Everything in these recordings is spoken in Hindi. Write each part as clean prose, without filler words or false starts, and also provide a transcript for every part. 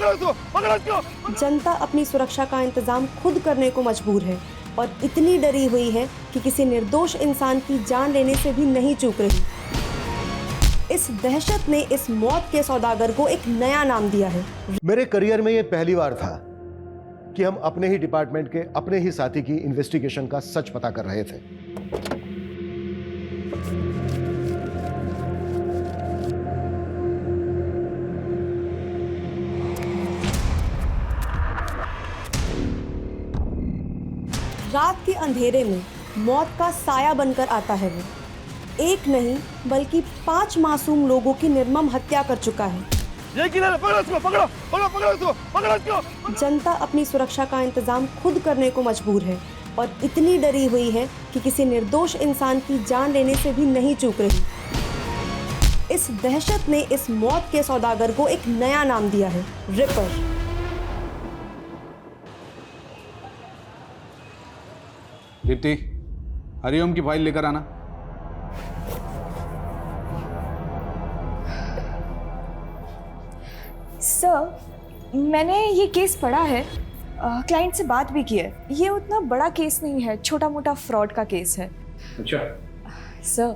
पकड़ो इसको, पकड़ो इसको। जनता अपनी सुरक्षा का इंतजाम खुद करने को मजबूर है और इतनी डरी हुई है कि किसी निर्दोष इंसान की जान लेने से भी नहीं चूक रही। इस दहशत ने इस मौत के सौदागर को एक नया नाम दिया है। मेरे करियर में ये पहली बार था कि हम अपने ही डिपार्टमेंट के अपने ही साथी की इन्वेस्टिगेशन का सच पता कर रहे थे। रात के अंधेरे में मौत का साया बनकर आता है वो। एक नहीं बल्कि 5 मासूम लोगों की निर्मम हत्या कर चुका है। ये किधर है? पकड़ो इसको, पकड़ो, पकड़ो, पकड़ो इसको, पकड़ो इसको। जनता अपनी सुरक्षा का इंतजाम खुद करने को मजबूर है और इतनी डरी हुई है कि किसी निर्दोष इंसान की जान लेने से भी नहीं चूक रही। इस दहशत ने इस मौत के सौदागर को एक नया नाम दिया है, रिपर। दीप्ति, हरिओम की फाइल लेकर आना। सर, मैंने ये केस पढ़ा है, क्लाइंट से बात भी की है। ये उतना बड़ा केस नहीं है, छोटा मोटा फ्रॉड का केस है। अच्छा। सर,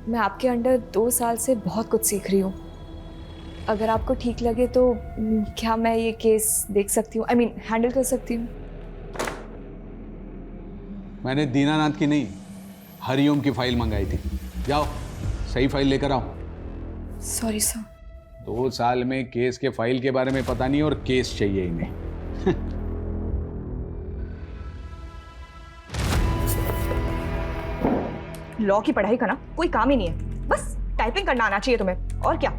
मैं आपके अंडर 2 साल से बहुत कुछ सीख रही हूँ। अगर आपको ठीक लगे तो क्या मैं ये केस देख सकती हूँ, हैंडल कर सकती हूँ? मैंने दीनानाथ की नहीं, हरिओम की फाइल मंगाई थी। जाओ, सही फाइल लेकर आओ। Sorry sir. 2 साल में केस के फाइल के बारे में पता नहीं और केस चाहिए इन्हें। लॉ की पढ़ाई करना कोई काम ही नहीं है, बस टाइपिंग करना आना चाहिए तुम्हें, और क्या।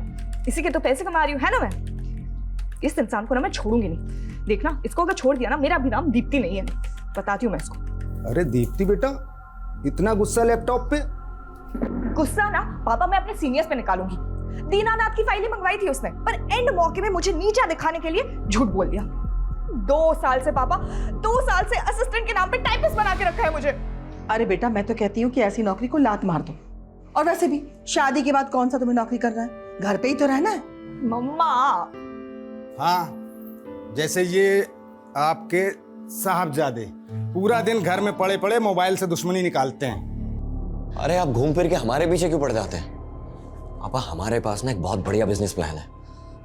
इसी के तो पैसे कमा रही हूँ, है ना। मैं इस इंसान को ना मैं छोड़ूंगी नहीं। देखना, इसको अगर छोड़ दिया ना, मेरा भी नाम दीप्ति नहीं है, बताती हूँ मैं इसको। अरे दीप्ति बेटा, इतना गुस्सा लैपटॉप पे? गुस्सा ना पापा मैं अपने सीनियर्स पे निकालूंगी। दीनानाथ की फाइलें मंगवाई थी उसने, पर एंड मौके में मुझे नीचा दिखाने के लिए झूठ बोल दिया। 2 साल से पापा, 2 साल से असिस्टेंट के नाम पे टाइपिस्ट बना के रखा है मुझे। अरे बेटा, मैं तो कहती हूँ कि ऐसी नौकरी को लात मार दो। और वैसे भी शादी के बाद कौन सा तुम्हें नौकरी करना है, घर पे ही तो रहना है। मम्मा। हाँ, जैसे ये आपके साहबजादे पूरा दिन घर में पड़े पड़े मोबाइल से दुश्मनी निकालते हैं। अरे आप घूम फिर के हमारे पीछे क्यों पड़ जाते हैं? पापा, हमारे पास ना एक बहुत बढ़िया बिजनेस प्लान है,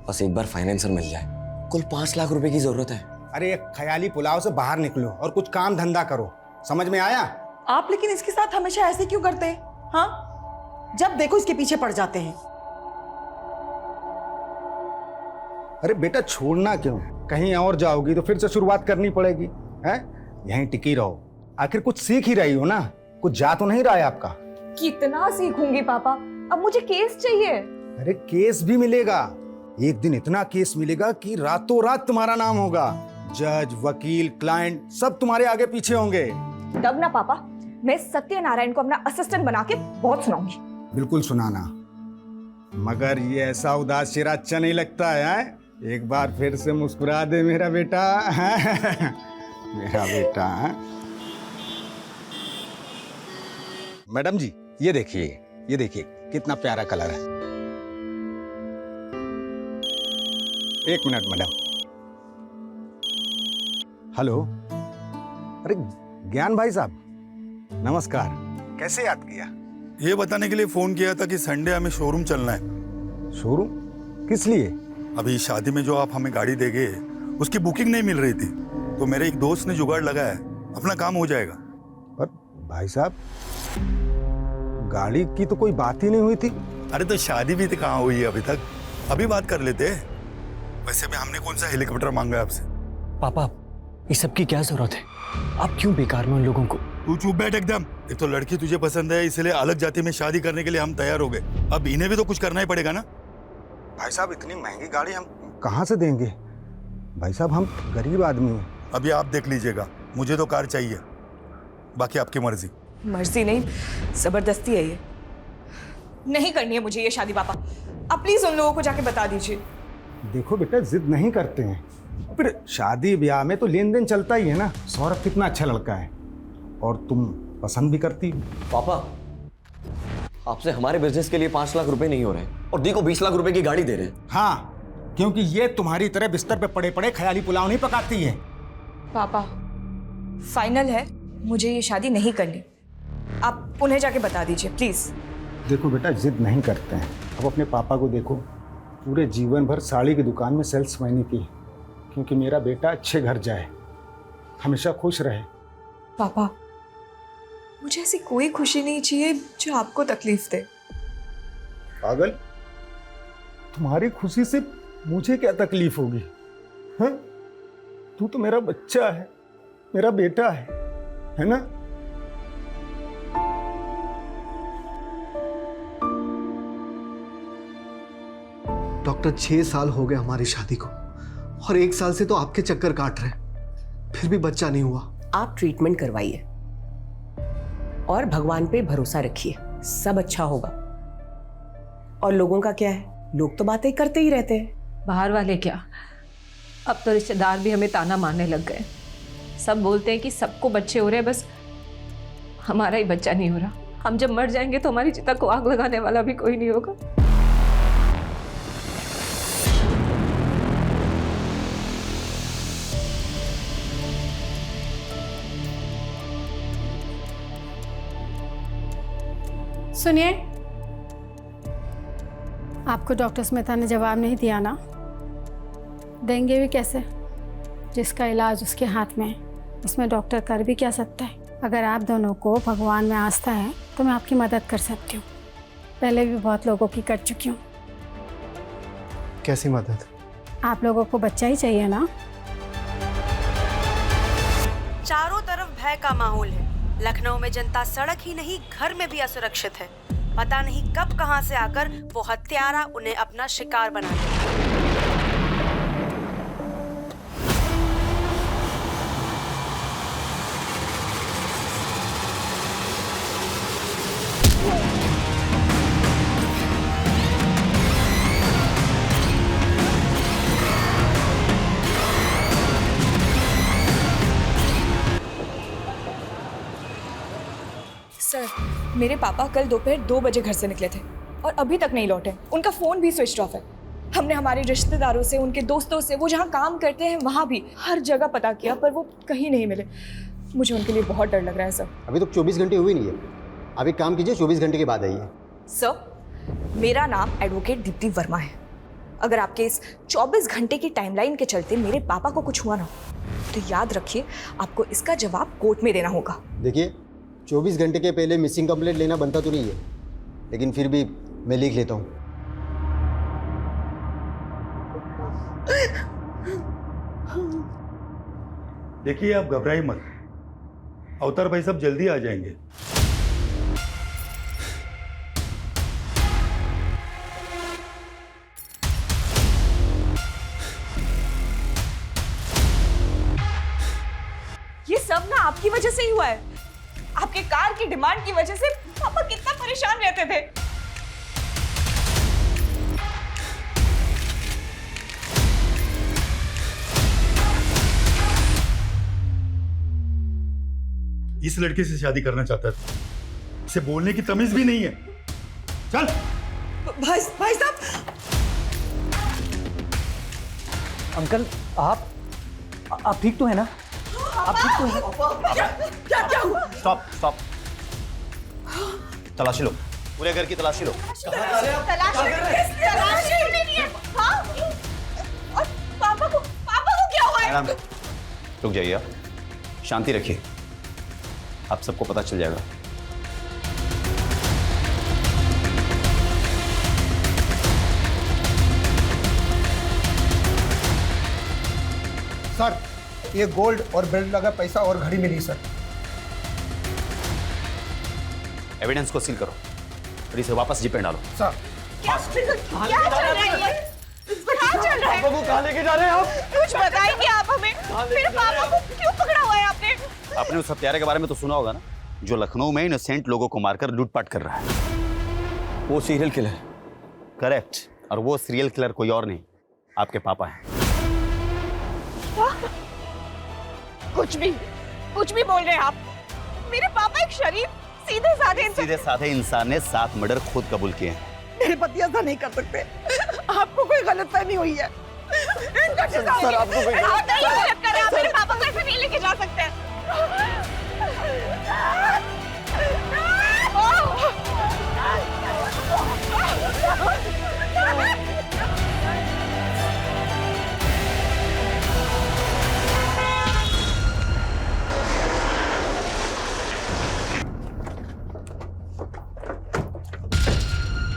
बस एक बार फाइनेंसर मिल जाए। कुल 5 लाख रुपए की जरूरत है। अरे एक ख्याली पुलाव से बाहर निकलो और कुछ काम धंधा करो, समझ में आया? आप लेकिन इसके साथ हमेशा ऐसे क्यों करते हैं? हाँ, जब देखो इसके पीछे पड़ जाते हैं। अरे बेटा, छोड़ना क्यों? कहीं और जाओगी तो फिर से शुरुआत करनी पड़ेगी, हैं? यहीं टिकी रहो, आखिर कुछ सीख ही रही हो ना, कुछ जा तो नहीं रहा है आपका। कितना सीखूंगी पापा, अब मुझे केस चाहिए। अरे केस भी मिलेगा, एक दिन इतना केस मिलेगा कि रातों रात तुम्हारा नाम होगा। जज, वकील, क्लाइंट सब तुम्हारे आगे पीछे होंगे। तब ना पापा, मैं सत्यनारायण को अपना असिस्टेंट बना के बहुत सुनाऊंगी। बिल्कुल सुनाना, मगर ये ऐसा उदास चेहरा अच्छा नहीं लगता है। एक बार फिर से मुस्कुरा दे मेरा बेटा। मेरा बेटा। मैडम जी, ये देखिए कितना प्यारा कलर है। एक मिनट मैडम। हेलो, अरे ज्ञान भाई साहब, नमस्कार। कैसे याद किया? ये बताने के लिए फोन किया था कि संडे हमें शोरूम चलना है। शोरूम? किस लिए? अभी शादी में जो आप हमें गाड़ी देंगे उसकी बुकिंग नहीं मिल रही थी, तो मेरे एक दोस्त ने जुगाड़ लगाया है, अपना काम हो जाएगा। पर भाई साहब, गाड़ी की तो कोई बात ही नहीं हुई थी। अरे तो शादी भी तो कहाँ हुई है अभी तक, अभी बात कर लेते हैं। वैसे भी हमने कौन सा हेलीकॉप्टर मांगा है आपसे? पापा, इस सब की क्या जरूरत है? आप क्यों बेकार में उन लोगों को? तू चुप बैठ एकदम। एक तो लड़की तुझे पसंद है, इसलिए अलग जाति में शादी करने के लिए हम तैयार हो गए। अब इन्हें भी तो कुछ करना ही पड़ेगा ना। भाई साहब, इतनी महंगी गाड़ी हम कहाँ से देंगे? भाई साहब, हम गरीब आदमी हैं। अभी आप देख लीजिएगा, मुझे तो कार चाहिए, बाकी आपकी मर्जी। मर्जी नहीं, जबरदस्ती है ये। नहीं करनी है मुझे ये शादी पापा, आप प्लीज उन लोगों को जाके बता दीजिए। देखो बेटा, जिद नहीं करते हैं, फिर शादी ब्याह में तो लेन देन चलता ही है ना। सौरभ कितना अच्छा लड़का है और तुम पसंद भी करती हो। पापा, आपसे हमारे बिजनेस के लिए 5 लाख रुपए नहीं हो रहे और दी को 20 लाख रुपए की गाड़ी दे रहे हैं। हाँ, क्योंकि ये तुम्हारी तरह बिस्तर पे पड़े पड़े ख्याली पुलाव नहीं पकाती है। पापा फाइनल है, मुझे ये शादी नहीं करनी। आप उन्हें जाके बता दीजिए प्लीज। देखो बेटा, जिद नहीं करते हैं। अब अपने पापा को देखो, पूरे जीवन भर साड़ी की दुकान में सेल्समैनी की, क्योंकि मेरा बेटा अच्छे घर जाए, हमेशा खुश रहे। पापा मुझे ऐसी कोई खुशी नहीं चाहिए जो आपको तकलीफ दे। पागल, तुम्हारी खुशी से मुझे क्या तकलीफ होगी? हाँ, तू तो मेरा बच्चा है, मेरा बेटा है ना? डॉक्टर 6 साल हो गए हमारी शादी को और 1 साल से तो आपके चक्कर काट रहे, फिर भी बच्चा नहीं हुआ। आप ट्रीटमेंट करवाइए और भगवान पे भरोसा रखिए, सब अच्छा होगा। और लोगों का क्या है, लोग तो बातें करते ही रहते हैं। बाहर वाले क्या, अब तो रिश्तेदार भी हमें ताना मारने लग गए। सब बोलते हैं कि सबको बच्चे हो रहे हैं, बस हमारा ही बच्चा नहीं हो रहा। हम जब मर जाएंगे तो हमारी चिता को आग लगाने वाला भी कोई नहीं होगा। सुनिए, आपको डॉक्टर स्मिता ने जवाब नहीं दिया ना? देंगे भी कैसे? जिसका इलाज उसके हाथ में है, उसमें डॉक्टर कर भी क्या सकता है? अगर आप दोनों को भगवान में आस्था है तो मैं आपकी मदद कर सकती हूँ। पहले भी बहुत लोगों की कर चुकी हूँ। कैसी मदद? आप लोगों को बच्चा ही चाहिए ना? चारों तरफ भय का माहौल है। लखनऊ में जनता सड़क ही नहीं घर में भी असुरक्षित है। पता नहीं कब कहां से आकर वो हत्यारा उन्हें अपना शिकार बना ले। सर, मेरे पापा कल दोपहर 2 बजे घर से निकले थे और अभी तक नहीं लौटे। उनका फ़ोन भी स्विच ऑफ है। हमने हमारे रिश्तेदारों से, उनके दोस्तों से, वो जहाँ काम करते हैं वहाँ भी हर जगह पता किया, पर वो कहीं नहीं मिले। मुझे उनके लिए बहुत डर लग रहा है सर। अभी तो 24 घंटे हुए नहीं है। आप एक काम कीजिए, 24 घंटे के बाद आइए। सर, मेरा नाम एडवोकेट दीप्ति वर्मा है। अगर आपके इस 24 घंटे की टाइमलाइन के चलते मेरे पापा को कुछ हुआ ना, तो याद रखिए आपको इसका जवाब कोर्ट में देना होगा। देखिए, 24 घंटे के पहले मिसिंग कंप्लेंट लेना बनता तो नहीं है, लेकिन फिर भी मैं लिख लेता हूँ। देखिए, आप घबराइए मत, अवतार भाई सब जल्दी आ जाएंगे। ये सब ना आपकी वजह से ही हुआ है। आपके कार की डिमांड की वजह से पापा कितना परेशान रहते थे। इस लड़के से शादी करना चाहता था, इसे बोलने की तमीज भी नहीं है। चल भाई साहब। अंकल, आप ठीक तो है ना? आप ठीक तो है? क्या हुआ? स्टॉप। तलाशी लो, पूरे घर की तलाशी लो। तलाशी नहीं है। हाँ? और पापा को क्या हुआ है? मैडम, रुक जाइए आप, शांति रखिए, आप सबको पता चल जाएगा। सर, ये गोल्ड और बेल्ट लगा पैसा और घड़ी मिली सर। एविडेंस को सील करो और इसे वापस जीप पे डालो। सर, क्या चल रहा है? पापा को कहाँ लेके जा रहे हैं आप? कुछ बताएंगे आप हमें? मेरे पापा को क्यों पकड़ा हुआ है आपने? आपने उस हत्यारे के बारे में तो सुना होगा ना, जो लखनऊ में इनोसेंट लोगों को मारकर लूटपाट कर रहा है। वो सीरियल किलर। करेक्ट, और वो सीरियल किलर कोई और नहीं, आपके पापा हैं। कुछ भी बोल रहे हैं आप। मेरे पापा एक शरीफ सीधे साधे इंसान ने 7 मर्डर खुद कबूल किए हैं। मेरे पति ऐसा नहीं कर सकते। आपको कोई गलतफहमी हुई है। सर आपको मेरे पापा को ऐसे नहीं लेके जा सकते।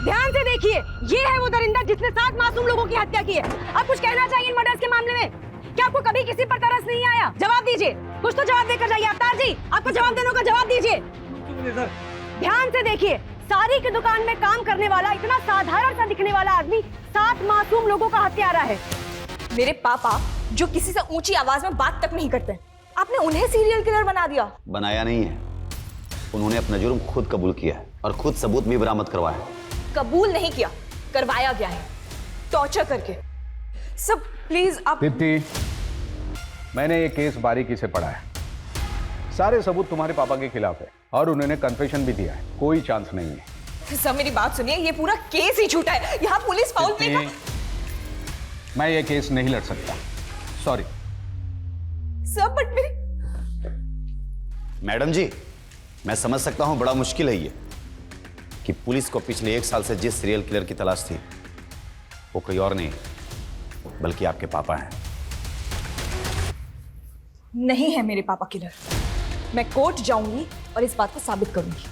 ध्यान से देखिए, ये है वो दरिंदा जिसने 7 मासूम लोगों की हत्या की है। अब कुछ कहना चाहिए इन मर्डर्स के मामले में? क्या आपको कभी किसी पर तरस नहीं आया? जवाब दीजिए, कुछ तो जवाब देकर जाइए। अवतार जी, आपको जवाब देने का जवाब दीजिए। ध्यान से देखिए, सारी की दुकान में काम करने वाला इतना साधारण सा दिखने वाला आदमी 7 मासूम लोगों का हत्यारा है। मेरे पापा जो किसी से ऊंची आवाज में बात तक नहीं करते, आपने उन्हें सीरियल किलर बना दिया। बनाया नहीं है, उन्होंने अपना जुर्म खुद कबूल किया है और खुद सबूत भी बरामद करवाया है। कबूल नहीं किया, करवाया गया है, टॉर्चर करके। सब प्लीज आप। दीप्ति, मैंने ये केस बारीकी से पढ़ा है। सारे सबूत तुम्हारे पापा के खिलाफ है और उन्होंने कन्फेशन भी दिया है। कोई चांस नहीं है। सब मेरी बात सुनिए, ये पूरा केस ही झूठा है। यहाँ पुलिस फाउल प्ले का। मैं ये केस नहीं लड़ सकता, सॉरी। सब बट मेरी। मैडम जी, मैं समझ सकता हूं बड़ा मुश्किल है ये कि पुलिस को पिछले 1 साल से जिस सीरियल किलर की तलाश थी वो कोई और नहीं बल्कि आपके पापा हैं। नहीं है मेरे पापा किलर। मैं कोर्ट जाऊंगी और इस बात को साबित करूंगी,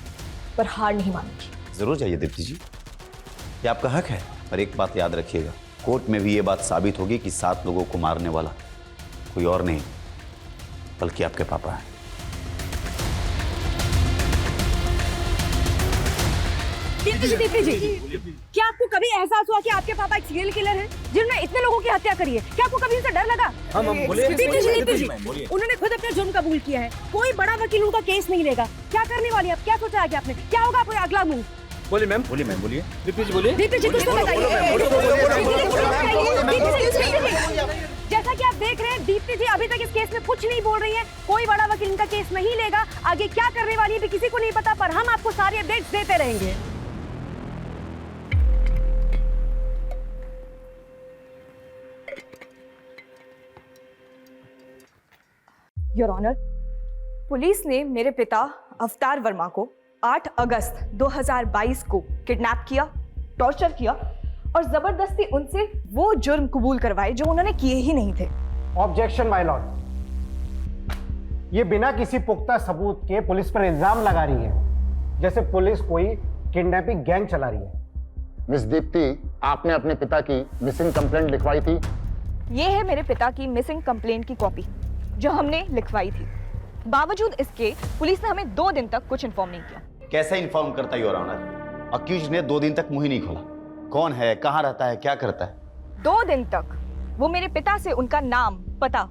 पर हार नहीं मानूंगी। जरूर जाइए दीप्ति जी, ये आपका हक है। पर एक बात याद रखिएगा, कोर्ट में भी ये बात साबित होगी कि 7 लोगों को मारने वाला कोई और नहीं बल्कि आपके पापा हैं। दीप्ति जी, क्या आपको कभी एहसास हुआ कि आपके पापा एक सीरियल किलर हैं जिन्होंने इतने लोगों की हत्या करी है? क्या आपको कभी उनसे डर लगा? दीप्ति जी, उन्होंने खुद अपना जुर्म कबूल किया है। कोई बड़ा वकील उनका केस नहीं लेगा। क्या करने वाली है? क्या सोचा है आपने? क्या होगा आपका अगला मूव? बोलिए मैम, बोलिए। दीप्ति जी बोलिए। दीप्ति जी, कुछ तो बताइए। जैसा कि आप देख रहे हैं, दीप्ति जी अभी तक इस केस में कुछ नहीं बोल रही हैं। कोई बड़ा वकील इनका केस नहीं लेगा। आगे क्या करने वाली है भी किसी को नहीं पता, पर हम आपको सारी अपडेट्स देते रहेंगे। योर ऑनर, पुलिस ने मेरे पिता अवतार वर्मा को 8 अगस्त 2022 को किडनैप किया, टॉर्चर किया और जबरदस्ती उनसे वो जुर्म कबूल करवाए जो उन्होंने किए ही नहीं थे। ऑब्जेक्शन माय लॉर्ड, ये बिना किसी पुख्ता सबूत के पुलिस पर इल्जाम लगा रही है, जैसे पुलिस कोई किडनैपिंग गैंग चला रही है। मिस दीप्ति, आपने अपने पिता की मिसिंग कंप्लेंट लिखवाई थी? ये है मेरे पिता की मिसिंग कंप्लेंट की कॉपी जो हमने लिखवाई थी। बावजूद इसके पुलिस ने हमें 2 दिन तक कुछ इन्फॉर्म नहीं किया। कैसे इन्फॉर्म करता योर ऑनर? अक्यूज ने 2 दिन तक मुंह ही नहीं खोला। कौन है, कहां रहता है, क्या करता है? 2 दिन तक वो मेरे पिता से उनका नाम, पता,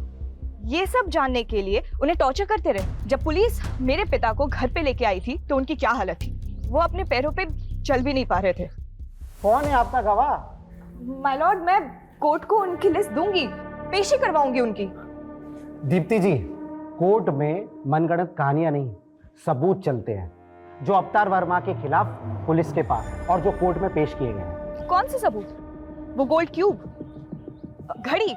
ये सब जानने के लिए उन्हें टॉर्चर करते रहे। जब पुलिस मेरे पिता को घर पे लेके आई थी तो उनकी क्या हालत थी? वो अपने पैरों पे चल भी नहीं पा रहे थे। कौन है आपका गवाह? माय लॉर्ड, मैं कोर्ट को उनकी लिस्ट दूंगी, पेशी करवाऊंगी उनकी। दीप्ति जी, कोर्ट में मनगढ़ंत कहानियां नहीं, सबूत चलते हैं जो अवतार वर्मा के खिलाफ पुलिस के पास और जो कोर्ट में पेश किए गए हैं। कौन से सबूत? वो गोल्ड क्यूब, घड़ी,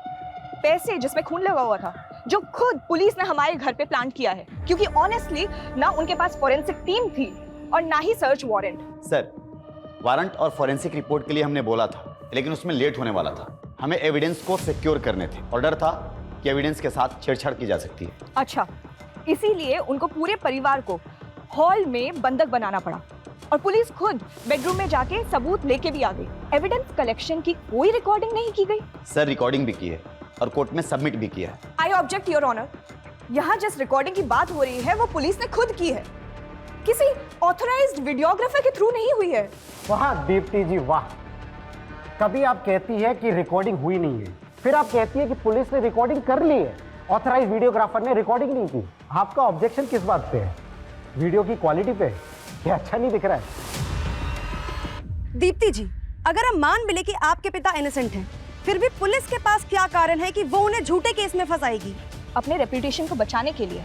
पैसे जिसमें खून लगा हुआ था, जो खुद पुलिस ने हमारे घर पे प्लांट किया है, क्योंकि ऑनेस्टली ना उनके पास फोरेंसिक टीम थी और ना ही सर्च वारंट। सर, वारंट और फोरेंसिक रिपोर्ट के लिए हमने बोला था, लेकिन उसमें लेट होने वाला था। हमें एविडेंस को सिक्योर करने थे और डर था कि एविडेंस के साथ छेड़छाड़ की जा सकती है। अच्छा, इसीलिए उनको पूरे परिवार को हॉल में बंधक बनाना पड़ा और पुलिस खुद बेडरूम में जाके सबूत लेके भी आ गई। एविडेंस कलेक्शन की कोई रिकॉर्डिंग नहीं की गई। सर, रिकॉर्डिंग भी की है और कोर्ट में सबमिट भी किया है। I object your honour. यहाँ जिस रिकॉर्डिंग की बात हो रही है वो पुलिस ने खुद की है, किसी ऑथराइज्ड वीडियोग्राफर के थ्रू नहीं हुई है। वाह दीप्ति जी वाह, कभी आप कहती है कि रिकॉर्डिंग हुई नहीं है, फिर आप कहती है कि पुलिस ने रिकॉर्डिंग कर ली है, ऑथराइज्ड वीडियोग्राफर ने रिकॉर्डिंग नहीं की। आपका ऑब्जेक्शन किस बात पे है? वीडियो की क्वालिटी पे? क्या अच्छा नहीं दिख रहा है? दीप्ति जी, अगर हम मान भी ले कि आपके पिता इनोसेंट हैं, फिर भी पुलिस के पास क्या कारण है कि वो उन्हें झूठे केस में फंसाएगी? अपने रेपुटेशन को बचाने के लिए।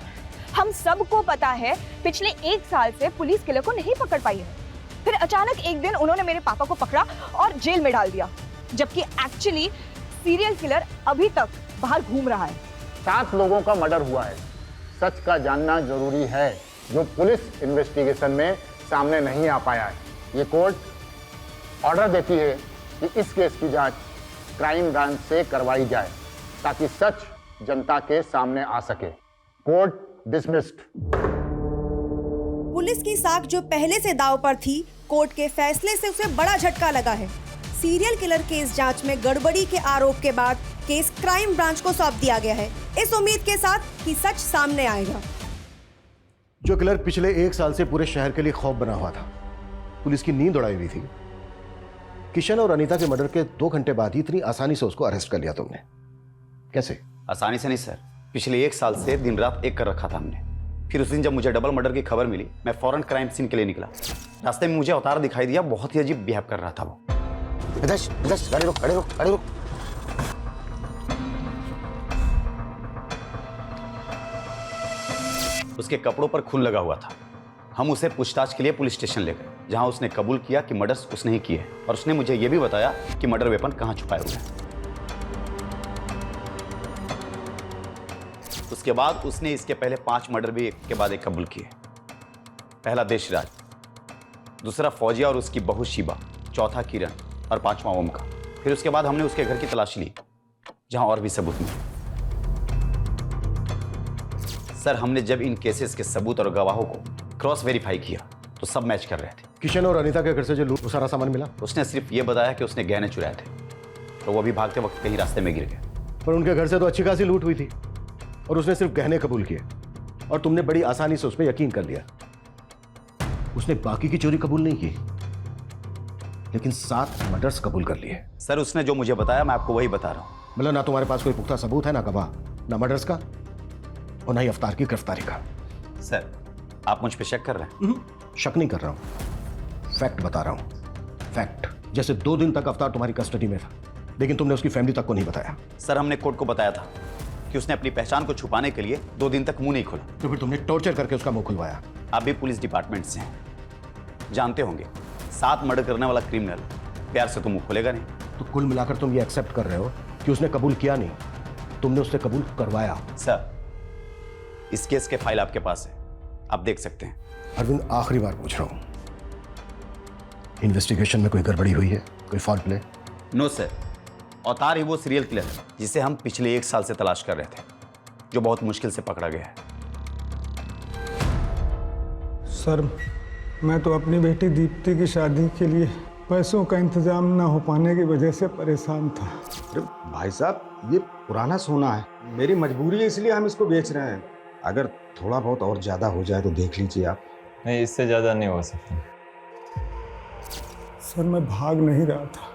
हम सबको पता है पिछले 1 साल से पुलिस किलर को नहीं पकड़ पाई है। फिर अचानक एक दिन उन्होंने मेरे पापा को पकड़ा और जेल में डाल दिया, जबकि एक्चुअली सीरियल किलर अभी तक बाहर घूम रहा है। 7 लोगों का मर्डर हुआ है। सच का जानना जरूरी है, जो पुलिस इन्वेस्टिगेशन में सामने नहीं आ पाया है। ये कोर्ट ऑर्डर देती है कि इस केस की जांच क्राइम ब्रांच से करवाई जाए, ताकि सच जनता के सामने आ सके। Court dismissed. पुलिस की साख जो पहले से दांव पर थी, कोर्ट के फैसले से उसे बड़ा झटका लगा है। सीरियल किलर केस जांच में गड़बड़ी के आरोप के बाद केस क्राइम ब्रांच को सौंप दिया गया है, इस उम्मीद के साथ कि सच सामने आएगा। जो किलर पिछले 1 साल से पूरे शहर के लिए खौफ बना हुआ था, पुलिस की नींद उड़ाई हुई थी, किशन और अनीता के मर्डर के 2 घंटे बाद ही इतनी आसानी से उसको अरेस्ट कर लिया तुमने। कैसे? आसानी से नहीं सर, पिछले 1 साल से दिन रात एक कर रखा था हमने। फिर उस दिन जब मुझे डबल मर्डर की खबर मिली, मैं फौरन क्राइम सीन के लिए निकला। रास्ते में मुझे अवतार दिखाई दिया, बहुत ही अजीब बिहेव कर रहा था वो। गाड़ी रोक, गाड़ी रोक, गाड़ी रोक। उसके कपड़ों पर खून लगा हुआ था। हम उसे पूछताछ के लिए पुलिस स्टेशन ले गए, जहां उसने कबूल किया कि मर्डर्स उसने ही किए, और उसने मुझे यह भी बताया कि मर्डर वेपन कहां छुपाए हुए हैं। उसके बाद उसने इसके पहले 5 मर्डर भी एक के बाद एक कबूल किए। पहला देशराज, दूसरा फौजिया और उसकी बहू शिबा, चौथा किरण और 5वां ओम का। फिर उसके बाद हमने उसके घर की तलाशी ली, जहां और भी सबूत मिले। सर, हमने जब इन केसेस के सबूत और गवाहों को क्रॉस वेरीफाई किया तो सब मैच कर रहे थे। किशन और अनीता के घर से जो लूट, वो सारा सामान मिला? उसने सिर्फ ये बताया कि उसने गहने चुराए थे, तो वो भी भागते वक्त कहीं रास्ते में गिर गए। पर उनके घर से तो अच्छी खासी लूट हुई थी, और उसने सिर्फ गहने कबूल किए, और तुमने बड़ी आसानी से उस पर यकीन कर लिया। उसने बाकी की चोरी कबूल नहीं की, लेकिन 7 मर्डर्स कबूल कर लिए। सर, उसने जो मुझे बताया मैं आपको वही बता रहा हूँ। मतलब ना तुम्हारे पास कोई पुख्ता सबूत है, ना गवाह, ना मर्डर्स का, और ना ही अवतार की गिरफ्तारी का। सर, आप मुझ पे शक कर रहे हैं? शक नहीं कर रहा हूं, फैक्ट बता रहा हूं। फैक्ट। जैसे 2 दिन तक अवतार तुम्हारी कस्टडी में था, लेकिन तुमने उसकी फैमिली तक को नहीं बताया। सर, हमने कोर्ट को बताया था कि उसने अपनी पहचान को छुपाने के लिए 2 दिन तक मुंह नहीं खोला। तो फिर तुमने टॉर्चर करके उसका मुंह खुलवाया। आप भी पुलिस डिपार्टमेंट से हैं, जानते होंगे 7 मर्डर करने वाला क्रिमिनल प्यार से तो मुंह खोलेगा नहीं। तो कुल मिलाकर तुम ये एक्सेप्ट कर रहे हो कि उसने कबूल किया नहीं, तुमने उससे कबूल करवाया। सर, इस केस के फाइल आपके पास है, आप देख सकते हैं। अरविंद, आखिरी बार पूछ रहा हूं, इन्वेस्टिगेशन में कोई गड़बड़ी हुई है, कोई फॉल्ट प्ले? नो सर, अवतार ही वो सीरियल किलर है जिसे हम पिछले 1 साल से तलाश कर रहे थे, जो बहुत मुश्किल से पकड़ा गया है। सर, मैं तो अपनी बेटी दीप्ति की शादी के लिए पैसों का इंतजाम ना हो पाने की वजह से परेशान था। अरे भाई साहब, ये पुराना सोना है, मेरी मजबूरी है, इसलिए हम इसको बेच रहे हैं। अगर थोड़ा बहुत और ज़्यादा हो जाए तो देख लीजिए आप। नहीं, इससे ज़्यादा नहीं हो सकता। सर, मैं भाग नहीं रहा था,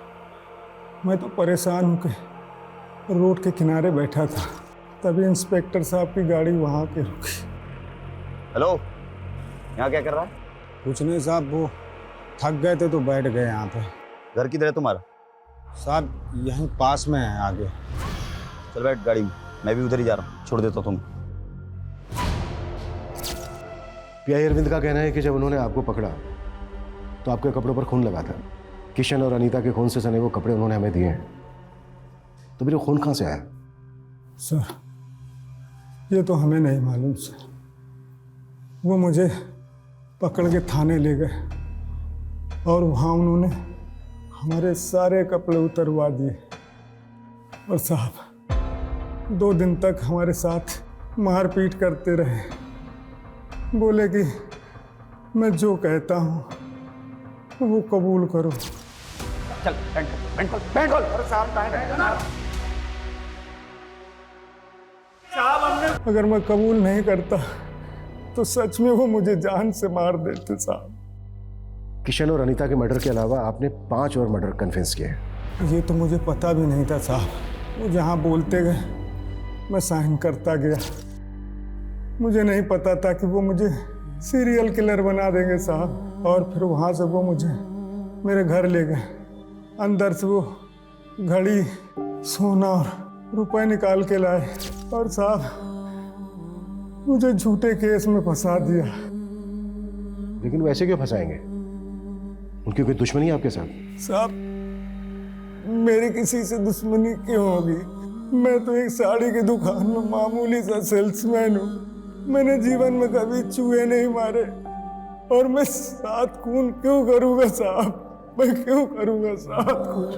मैं तो परेशान होकर रोड के किनारे बैठा था, तभी इंस्पेक्टर साहब की गाड़ी वहाँ के रुकी। हेलो, यहाँ क्या कर रहा है? कुछ नहीं साहब, वो थक गए थे तो बैठ गए यहाँ पे। घर किधर है तुम्हारा? साहब, यहीं पास में है आगे। चल बैठ गाड़ी में, मैं भी उधर ही जा रहा हूँ, छोड़ देता तुम। पीआई अरविंद का कहना है कि जब उन्होंने आपको पकड़ा तो आपके कपड़ों पर खून लगा था। किशन और अनीता के खून से सने वो कपड़े उन्होंने हमें दिए हैं, तो फिर वो खून कहाँ से आया? सर, ये तो हमें नहीं मालूम सर। वो मुझे पकड़ के थाने ले गए और वहाँ उन्होंने हमारे सारे कपड़े उतरवा दिए, और साहब 2 दिन तक हमारे साथ मारपीट करते रहे। बोले कि मैं जो कहता हूँ वो कबूल करो। चल, पैंट खोल। अगर मैं कबूल नहीं करता तो सच में वो मुझे जान से मार देते साहब। किशन और अनीता के मर्डर के अलावा आपने 5 और मर्डर कन्फेस किए। ये तो मुझे पता भी नहीं था साहब, वो जहाँ बोलते गए मैं साइन करता गया। मुझे नहीं पता था कि वो मुझे सीरियल किलर बना देंगे साहब। और फिर वहाँ से वो मुझे मेरे घर ले गए, अंदर से वो घड़ी, सोना और रुपए निकाल के लाए, और साहब मुझे झूठे केस में फंसा दिया। लेकिन वैसे क्यों फंसाएंगे? उनकी कोई दुश्मनी है आपके साथ? साहब, मेरी किसी से दुश्मनी क्यों होगी? मैं तो एक साड़ी की दुकान में मामूली सा सेल्समैन हूँ। मैंने जीवन में कभी चूहे नहीं मारे, और मैं 7 खून क्यों करूँगा साहब? मैं क्यों करूँगा 7 खून?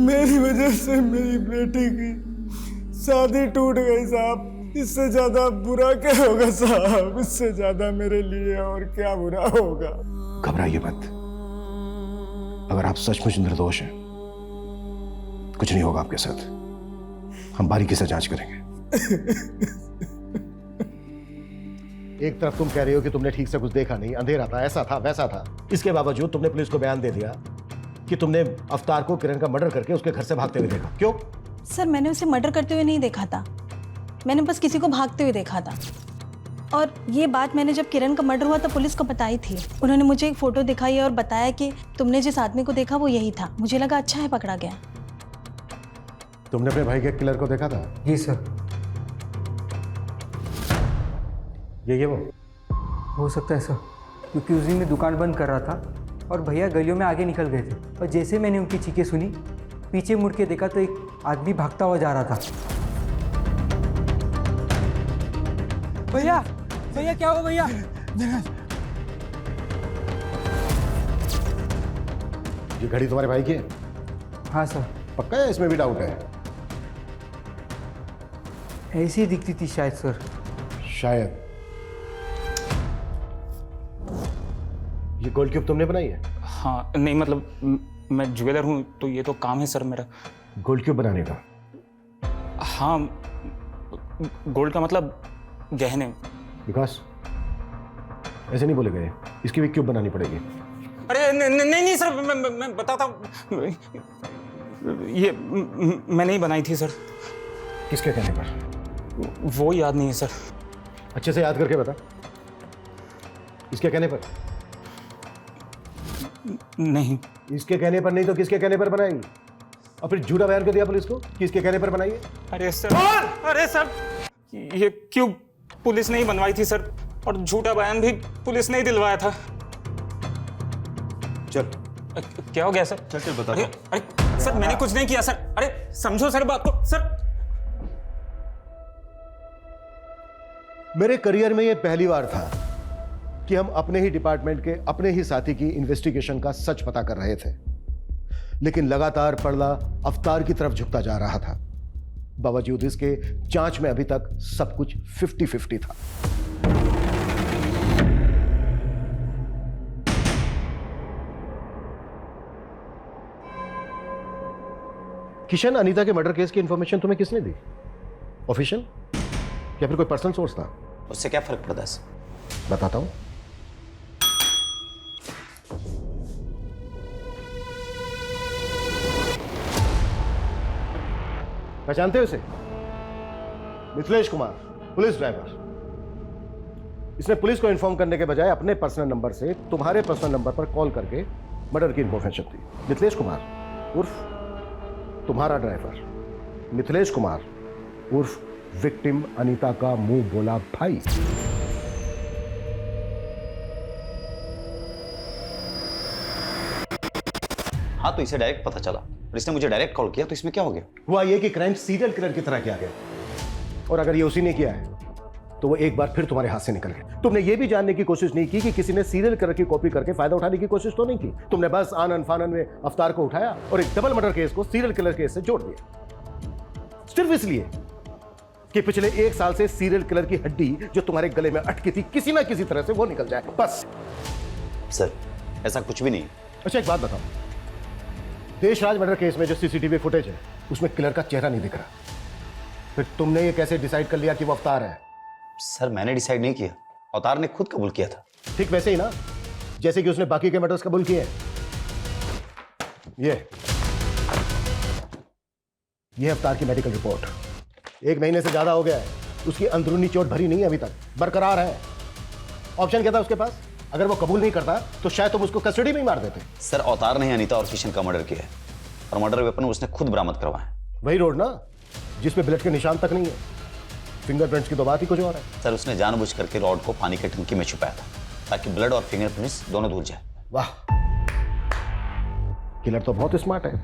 मेरी वजह से मेरी बेटी की शादी टूट गई साहब। इससे ज्यादा बुरा क्या होगा साहब? इससे ज्यादा मेरे लिए और क्या बुरा होगा? घबराइए मत। अगर आप सचमुच निर्दोष हैं, कुछ नहीं होगा आपके साथ। हम बारीकी से जांच करेंगे। एक तरफ तुम कह रही हो कि तुमने ठीक से कुछ देखा नहीं, अंधेरा था, ऐसा था, वैसा था। इसके बावजूद तुमने पुलिस को बयान दे दिया कि तुमने अवतार को किरण का मर्डर करके उसके घर से भागते हुए देखा। क्यों? सर, मैंने उसे मर्डर करते हुए नहीं देखा था, मैंने बस किसी को भागते हुए देखा था। और ये बात मैंने जब किरण का मर्डर हुआ तो पुलिस को बताई थी। उन्होंने मुझे एक फ़ोटो दिखाई और बताया कि तुमने जिस आदमी को देखा वो यही था। मुझे लगा अच्छा है पकड़ा गया। तुमने अपने भाई के किलर को देखा था? जी सर। ये वो हो सकता है सर, क्योंकि उस दिन मैं दुकान बंद कर रहा था और भैया गलियों में आगे निकल गए थे, और जैसे मैंने उनकी चीखें सुनी, पीछे मुड़ के देखा तो एक आदमी भागता हुआ जा रहा था। भैया भैया क्या हुआ भैया? ये घड़ी तुम्हारे भाई की है? हाँ सर। पक्का है? इसमें भी डाउट है? ऐसी ही दिखती थी शायद सर। शायद। ये गोल्ड क्यूब तुमने बनाई है? हाँ, नहीं मतलब मैं ज्वेलर हूँ तो ये तो काम है सर मेरा। गोल्ड क्यूब बनाने का? हाँ, गोल्ड का मतलब गहने। विकास, ऐसे नहीं बोले गए, इसकी भी क्यूब बनानी पड़ेगी। अरे नहीं सर, मैं बताता हूँ। ये मैं नहीं बनाई थी सर। किसके कहने पर? वो याद नहीं है सर। अच्छे से याद करके बता। इसके कहने पर? नहीं। इसके कहने पर नहीं तो किसके कहने पर बनाई? और फिर झूठा बयान कर दिया पुलिस को कि इसके कहने पर बनाई है? अरे सर, ये क्यों पुलिस ने ही बनवाई थी सर, और झूठा बयान भी पुलिस ने ही दिलवाया था। चल। क्या हो गया सर? चल बता। अरे सर, मैंने कुछ नहीं किया सर। अरे समझो सर बात को। सर, मेरे करियर में यह पहली बार था कि हम अपने ही डिपार्टमेंट के अपने ही साथी की इन्वेस्टिगेशन का सच पता कर रहे थे, लेकिन लगातार पड़ला अवतार की तरफ झुकता जा रहा था। बावजूद इसके जांच में अभी तक सब कुछ 50-50 था। किशन, अनीता के मर्डर केस की इंफॉर्मेशन तुम्हें किसने दी? ऑफिशियल या फिर कोई पर्सनल सोर्स था? उससे क्या फर्क पड़ता है सर? बताता हूं। पहचानते हो इसे? Mithilesh Kumar, police driver. इसने पुलिस को इन्फॉर्म करने के बजाय अपने पर्सनल नंबर से तुम्हारे पर्सनल नंबर पर कॉल करके मर्डर की इंफॉर्मेशन दी। मिथिलेश कुमार उर्फ तुम्हारा ड्राइवर, मिथिलेश कुमार उर्फ विक्टिम अनीता का मुंह बोला भाई। हाँ, तो इसे डायरेक्ट पता चला और इसने मुझे डायरेक्ट कॉल किया, तो इसमें क्या हो गया? हुआ ये कि क्राइम सीरियल किलर की तरह किया गया, और अगर ये उसी ने किया है तो वो एक बार फिर तुम्हारे हाथ से निकल गया। तुमने ये भी जानने की कोशिश नहीं की कि किसी ने सीरियल किलर की कॉपी करके फायदा उठाने की कोशिश तो नहीं की। तुमने बस आनन फानन में अवतार को उठाया और एक डबल मर्डर केस को सीरियल किलर केस से जोड़ दिया, सिर्फ इसलिए कि पिछले 1 साल से सीरियल किलर की हड्डी जो तुम्हारे गले में अटकी थी किसी ना किसी तरह से वो निकल जाए, बस। सर, ऐसा कुछ भी नहीं। अच्छा, एक बात बताओ, देशराज मर्डर केस में जो सीसीटीवी फुटेज है उसमें किलर का चेहरा नहीं दिख रहा, फिर तुमने ये कैसे डिसाइड कर लिया कि वो अवतार है? सर, मैंने डिसाइड नहीं किया, अवतार ने खुद कबूल किया था। ठीक वैसे ही ना, जैसे कि उसने बाकी के मर्डर्स कबूल किए हैं। ये अवतार की मेडिकल रिपोर्ट 1 महीने से ज्यादा हो गया है, उसकी अंदरूनी चोट भरी नहीं है, अभी तक बरकरार है। ऑप्शन क्या था उसके पास? अगर वो कबूल नहीं करता तो शायद तुम उसको कस्टडी में ही मार देते। सर, अवतार ने अनीता और किशन का मर्डर किया है और मर्डर वेपन उसने खुद बरामद करवाया। वही रोड ना जिसमें ब्लड के निशान तक नहीं है। फिंगरप्रिंट्स की तो बात ही कुछ और है। सर, उसने जानबूझ करके रॉड को पानी की टंकी में छुपाया था ताकि ब्लड और फिंगरप्रिंट्स दोनों धुल जाए। वाह, किलर तो बहुत स्मार्ट है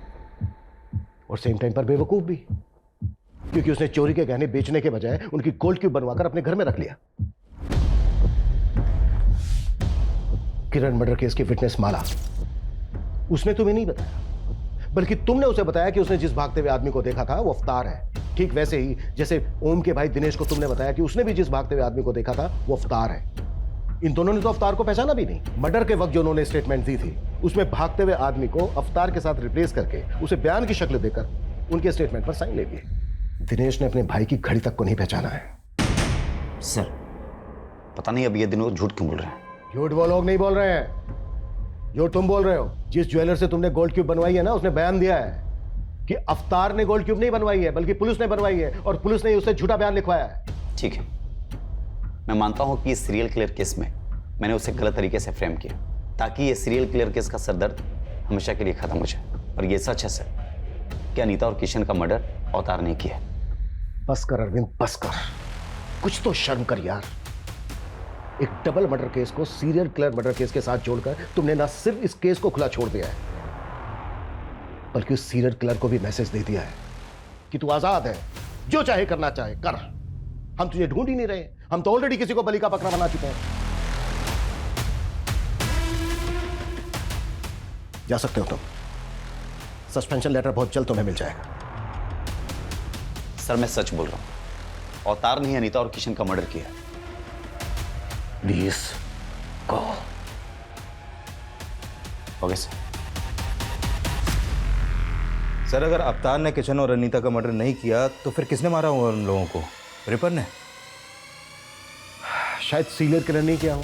और सेम टाइम पर बेवकूफ भी, क्योंकि उसने चोरी के गहने बेचने के बजाय उनकी गोल्ड क्यूब बनवाकर अपने घर में रख लिया। किरण मर्डर केस की विटनेस माला उसने तुम्हें नहीं बताया, बल्कि तुमने उसे बताया कि उसने जिस भागते हुए आदमी को देखा था वो अवतार है। ठीक वैसे ही जैसे ओम के भाई दिनेश को तुमने बताया कि उसने भी जिस भागते हुए आदमी को देखा था वो अवतार है। इन दोनों ने तो अवतार को पहचाना भी नहीं। मर्डर के वक्त जो उन्होंने स्टेटमेंट दी थी उसमें भागते हुए आदमी को अवतार के साथ रिप्लेस करके उसे बयान की शक्ल देकर उनके स्टेटमेंट पर साइन ले लिए। दिनेश ने अपने भाई की घड़ी तक को नहीं पहचाना है। सर पता नहीं अब ये दिनों झूठ क्यों बोल रहे हैं। झूठ वो लोग नहीं बोल रहे हैं जो तुम बोल रहे हो। जिस ज्वेलर से तुमने गोल्ड क्यूब बनवाई है ना, उसने बयान दिया है कि अवतार ने गोल्ड क्यूब नहीं बनवाई है बल्कि पुलिस ने बनवाई है, और पुलिस ने उसे झूठा बयान लिखवाया है। ठीक है, मैं मानता हूं कि इस सीरियल किलर केस में मैंने उसे गलत तरीके से फ्रेम किया ताकि ये सीरियल किलर केस का सरदर्द हमेशा के लिए खत्म हो जाए। और ये सच है सर कि अनीता और किशन का मर्डर अवतार ने किया। बस कर अरविंद, बस कर, कुछ तो शर्म कर यार। एक डबल मर्डर केस को सीरियल किलर मर्डर केस के साथ जोड़कर तुमने ना सिर्फ इस केस को खुला छोड़ दिया है, बल्कि उस सीरियल किलर को भी मैसेज दे दिया है कि तू आजाद है, जो चाहे करना चाहे कर, हम तुझे ढूंढ ही नहीं रहे, हम तो ऑलरेडी किसी को बलि का बकरा बना चुके हैं। जा सकते हो तुम, सस्पेंशन लेटर बहुत जल्द तुम्हें मिल जाएगा। सर मैं सच बोल रहा हूं, अवतार ने अनीता और किशन का मर्डर किया। Please go. Okay sir. Sir अगर अवतार ने किशन और अनीता का मर्डर नहीं किया तो फिर किसने मारा होगा उन लोगों को? रिपर ने? शायद सीरियल किलर नहीं किया हो।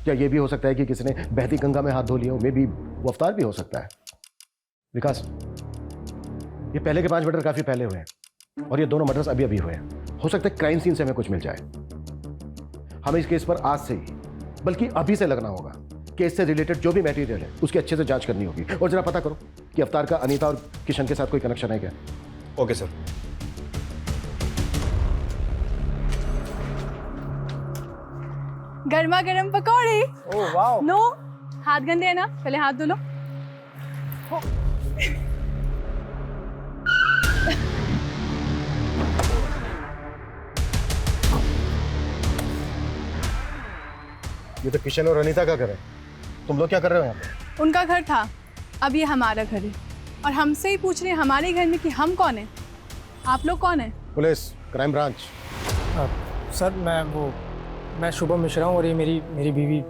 क्या ये भी हो सकता है कि किसी ने बहती गंगा में हाथ धो लिया हो? मे बी वो अवतार भी हो सकता है। विकास, ये पहले के 5 मर्डर काफी पहले हुए हैं और ये दोनों मर्डर्स अभी अभी हुए हैं। हो सकता है क्राइम सीन से हमें कुछ मिल जाए। हमें इस केस पर आज से ही, बल्कि अभी से लगना होगा। केस से रिलेटेड जो भी मटेरियल है उसकी अच्छे से जांच करनी होगी और जरा पता करो कि अवतार का अनीता और किशन के साथ कोई कनेक्शन है क्या। Okay sir. गर्मा गर्म पकौड़े। ओह वाह। नो, हाथ गंदे है ना, पहले हाथ धो लो। ये तो किशन और अनीता का घर है, तुम लोग क्या कर रहे हो यहाँ पे? उनका घर था, अब ये हमारा घर है और हमसे ही पूछ रहे हैं हमारे घर में कि हम कौन है। आप लोग कौन है? Police, crime branch. सर मैं शुभम मिश्रा हूँ और ये मेरी बीवी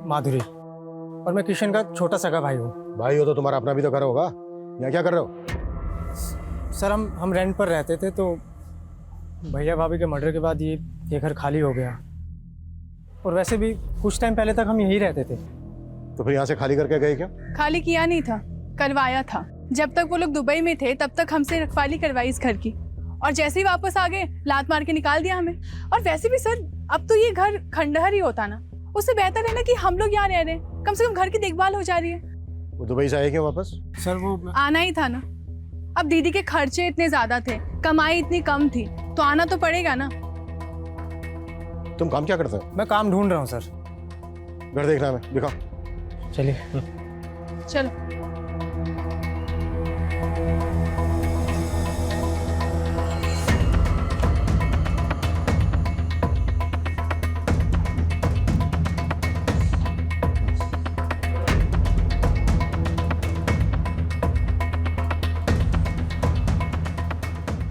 माधुरी, और मैं किशन का छोटा सगा भाई हूँ। भाई हो तो तुम्हारा अपना भी तो घर होगा, यहाँ क्या कर रहे हो? सर हम रेंट पर रहते थे, तो भैया भाभी के मर्डर के बाद ये घर खाली हो गया, और वैसे भी कुछ टाइम पहले तक हम यहीं रहते थे। तो फिर यहाँ से खाली करके गए क्यों? खाली किया नहीं था, करवाया था। जब तक वो लोग दुबई में थे तब तक हमसे रखवाली करवाई इस घर की, और जैसे ही वापस आ गए लात मार के निकाल दिया हमें। और वैसे भी सर अब तो ये घर खंडहर ही होता ना, उससे बेहतर है ना कि हम लोग यहाँ रह रहे हैं, कम से कम घर की देखभाल हो जा रही है। वो दुबई से आए क्यों वापस? सर वो आना ही था ना, अब दीदी के खर्चे इतने ज्यादा थे, कमाई इतनी कम थी, तो आना तो पड़ेगा ना। तुम काम क्या करते हो? मैं काम ढूंढ रहा हूँ सर। घर देखना है, दिखाओ। चलिए चलो।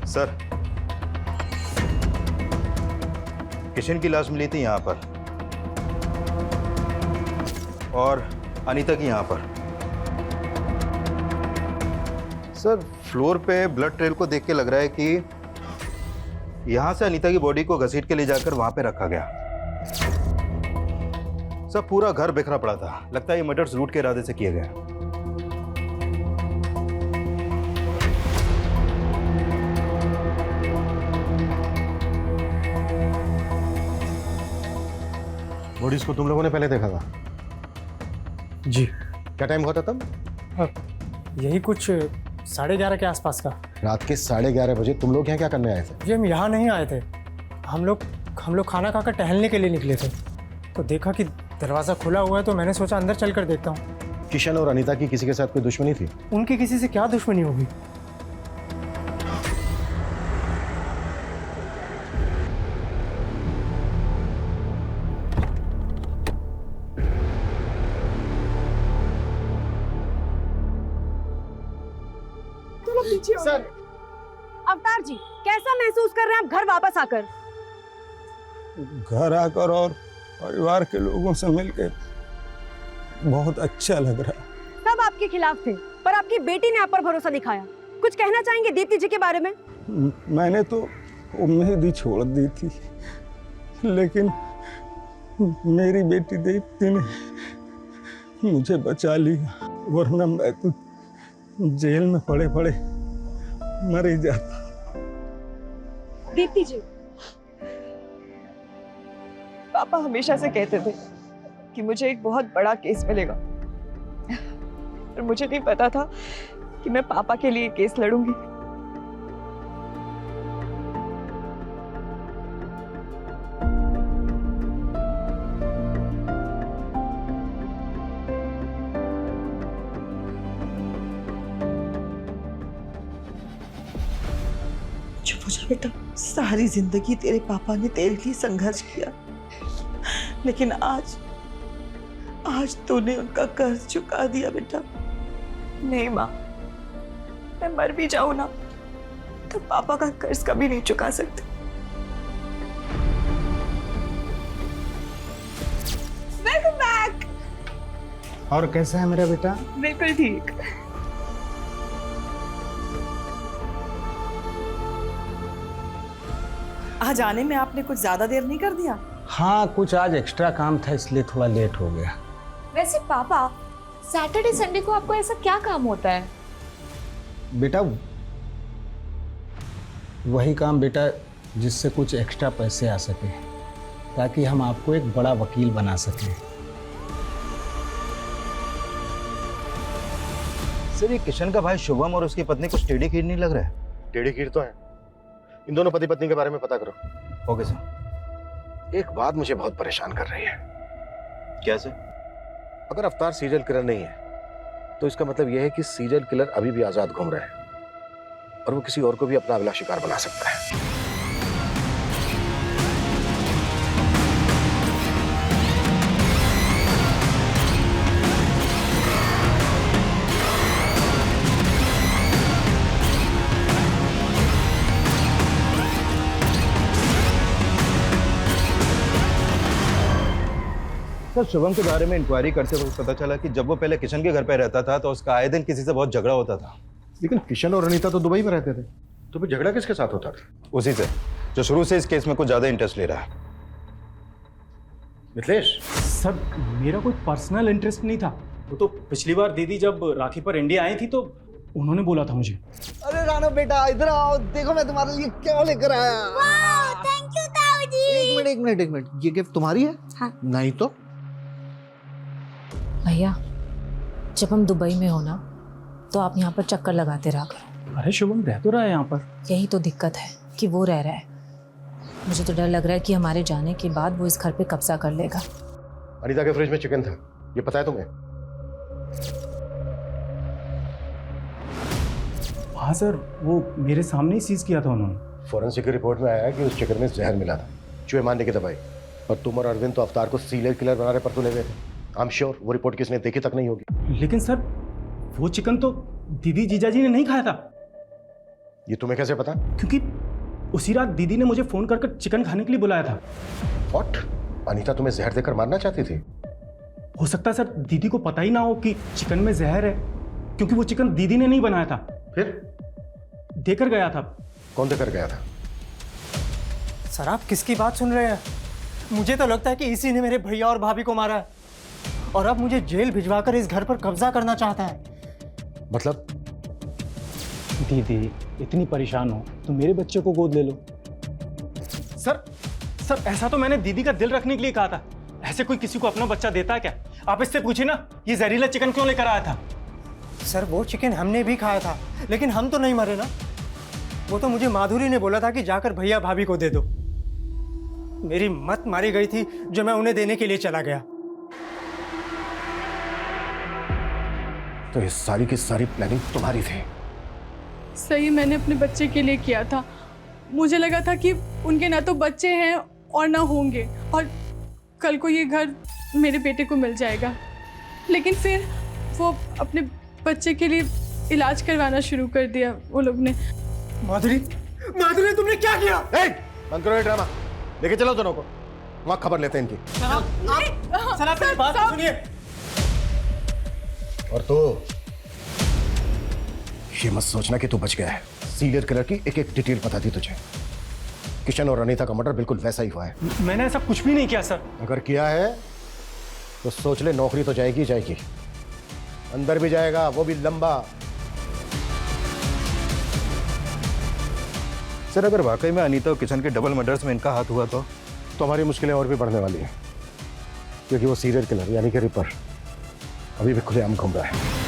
सर किशन की लाश मिली थी यहाँ पर और अनीता की यहाँ पर। सर फ्लोर पे ब्लड ट्रेल को देख के लग रहा है कि यहाँ से अनीता की बॉडी को घसीट के ले जाकर वहां पे रखा गया। सर पूरा घर बिखरा पड़ा था, लगता है ये मर्डर्स लूट के इरादे से किया गया। बॉडीज को तुम लोगों ने पहले देखा था? जी। क्या टाइम हुआ था तब? यही कुछ 11:30 के आसपास का। रात के 11:30 बजे तुम लोग यहाँ क्या करने आए थे? जी हम यहाँ नहीं आए थे, हम लोग खाना खाकर टहलने के लिए निकले थे, तो देखा कि दरवाज़ा खुला हुआ है, तो मैंने सोचा अंदर चल कर देखता हूँ। किशन और अनीता की किसी के साथ कोई दुश्मनी थी? उनकी किसी से क्या दुश्मनी होगी? सर, अवतार जी कैसा महसूस कर रहे हैं आप घर वापस आकर? घर आकर और परिवार के लोगों से मिलकर बहुत अच्छा लग रहा है। सब आपके खिलाफ थे पर आपकी बेटी ने आप पर भरोसा दिखाया। कुछ कहना चाहेंगे दीप्ति जी के बारे में? मैंने तो उम्मीद ही छोड़ दी थी, लेकिन मेरी बेटी दीप्ति ने मुझे बचा लिया, वरना मैं तो जेल में पड़े पड़े मर ही जाता। दीप्ति जी, पापा हमेशा से कहते थे कि मुझे एक बहुत बड़ा केस मिलेगा, पर मुझे नहीं पता था कि मैं पापा के लिए केस लड़ूंगी। चुप हो जा बेटा, सारी जिंदगी तेरे पापा ने तेरे लिए संघर्ष किया, लेकिन आज तूने उनका कर्ज चुका दिया बेटा। नहीं माँ, मैं मर भी जाऊं ना तो पापा का कर्ज कभी नहीं चुका सकते। Welcome back. और कैसा है मेरा बेटा? बिल्कुल ठीक। आज आने में आपने कुछ ज्यादा देर नहीं कर दिया? हाँ, कुछ आज एक्स्ट्रा काम था इसलिए थोड़ा लेट हो गया। वैसे पापा, सैटरडे संडे को आपको ऐसा क्या काम होता है? बेटा वही काम बेटा जिससे कुछ एक्स्ट्रा पैसे आ सके, ताकि हम आपको एक बड़ा वकील बना सकें। सर, ये किशन का भाई शुभम और उसकी पत्नी कुछ टेढ़ी खीर नहीं लग रहा है? टेढ़ी खीर तो है। इन दोनों पति पत्नी के बारे में पता करो। Okay sir. एक बात मुझे बहुत परेशान कर रही है। क्या सर? अगर अवतार सीरियल किलर नहीं है तो इसका मतलब यह है कि सीरियल किलर अभी भी आजाद घूम रहा है और वो किसी और को भी अपना अगला शिकार बना सकता है। सर, शुभम के बारे में इंक्वायरी करते वक्त पता चला कि जब वो पहले किशन के घर पे रहता था तो उसका आए दिन किसी से बहुत झगड़ा होता था। लेकिन किशन और अनीता तो दुबई में रहते थे, तो फिर झगड़ा किसके साथ होता था? उसी से, जो शुरू से इस केस में कुछ ज्यादा इंटरेस्ट ले रहा है। मिथिलेश सर, मेरा कोई पर्सनल इंटरेस्ट नहीं था। वो तो पिछली बार दीदी जब राखी पर इंडिया आई थी तो उन्होंने बोला था मुझे। अरे राणा बेटा इधर आओ, देखो मैं तुम्हारे लिए क्या लेकर आया। थैंक यू ताऊ जी। एक मिनट, ये गिफ्ट तुम्हारी है? हाँ। नहीं तो भैया, जब हम दुबई में हो ना तो आप यहाँ पर चक्कर लगाते रहा करो। अरे शुभम रह तो रहा है यहाँ पर। यही तो दिक्कत है कि वो रह रहा है। मुझे तो डर लग रहा है कि हमारे जाने के बाद वो इस घर पे कब्जा कर लेगा। अनीता के फ्रिज में चिकन था, ये पता है तुम्हें? हाँ सर, वो मेरे सामने ही सीज किया था उन्होंने। फॉरेंसिक की रिपोर्ट में आया है कि उस चिकन में जहर मिला था, चूहे मारने की दवाई। और तुम और अरविंद तो अवतार को सीरियल किलर बनाने पर तुले हुए थे। आई एम श्योर वो रिपोर्ट किसने देखी तक नहीं होगी। लेकिन सर, वो चिकन तो दीदी जीजाजी ने नहीं खाया था। ये तुम्हें कैसे पता? क्योंकि उसी रात दीदी ने मुझे फोन कर चिकन खाने के लिए बुलाया था। व्हाट? अनीता तुम्हें जहर देकर मारना चाहती थी? हो सकता है सर दीदी को पता ही ना हो कि चिकन में जहर है, क्योंकि वो चिकन दीदी ने नहीं बनाया था। फिर देकर गया था। कौन देकर गया था? सर, आप किसकी बात सुन रहे हैं? मुझे तो लगता है कि इसी ने मेरे भैया और भाभी को मारा है और अब मुझे जेल भिजवाकर इस घर पर कब्जा करना चाहता है। मतलब? दीदी इतनी परेशान हो तो मेरे बच्चे को गोद ले लो। सर ऐसा तो मैंने दीदी का दिल रखने के लिए कहा था। ऐसे कोई किसी को अपना बच्चा देता है क्या? आप इससे पूछिए ना, ये जहरीला चिकन क्यों लेकर आया था? सर, वो चिकन हमने भी खाया था, लेकिन हम तो नहीं मरे ना। वो तो मुझे माधुरी ने बोला था कि जाकर भैया भाभी को दे दो। मेरी मत मारी गई थी जो मैं उन्हें देने के लिए चला गया। तो ये सारी की सारी प्लानिंग तुम्हारी थी। सही मैंने अपने बच्चे के लिए किया था। मुझे लगा था कि उनके ना तो बच्चे हैं और ना होंगे, और कल को ये घर मेरे बेटे को मिल जाएगा। लेकिन फिर वो अपने बच्चे के लिए इलाज करवाना शुरू कर दिया वो लोग ने। माधुरी, माधुरी तुमने क्या किया? बंद करो ये ड्रामा, लेके चलो दोनों को, वहां खबर लेते हैं इनकी। सर आप मेरी बात तो सुनिए। और तो ये मत सोचना कि तू बच गया है। सीरियल किलर की एक एक डिटेल बता दी तुझे। किशन और अनीता का मर्डर बिल्कुल वैसा ही हुआ है। मैंने ऐसा कुछ भी नहीं किया सर। अगर किया है तो सोच ले, नौकरी तो जाएगी जाएगी, अंदर भी जाएगा, वो भी लंबा। सर अगर वाकई में अनीता और किशन के डबल मर्डर्स में इनका हाथ हुआ तो हमारी मुश्किलें और भी बढ़ने वाली हैं, क्योंकि वो सीरियल किलर यानी कि रिपर अभी भी खुलेआम घूम रहा है।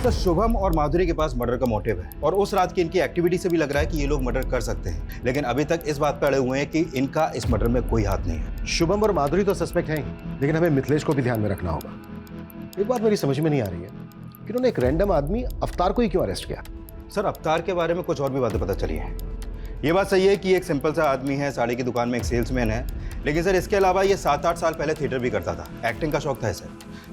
सर शुभम और माधुरी के पास मर्डर का मोटिव है, और उस रात की इनकी एक्टिविटी से भी लग रहा है कि ये लोग मर्डर कर सकते हैं, लेकिन अभी तक इस बात पर अड़े हुए हैं कि इनका इस मर्डर में कोई हाथ नहीं है। शुभम और माधुरी तो सस्पेक्ट हैं ही, लेकिन हमें मिथिलेश को भी ध्यान में रखना होगा। एक बात मेरी समझ में नहीं आ रही है कि उन्होंने एक रैंडम आदमी अवतार को ही क्यों अरेस्ट किया। सर अवतार के बारे में कुछ और भी बातें पता चली हैं। ये बात सही है कि एक सिंपल सा आदमी है, साड़ी की दुकान में एक सेल्समैन है, लेकिन सर इसके अलावा ये 7-8 साल पहले थिएटर भी करता था। एक्टिंग का शौक था इसे,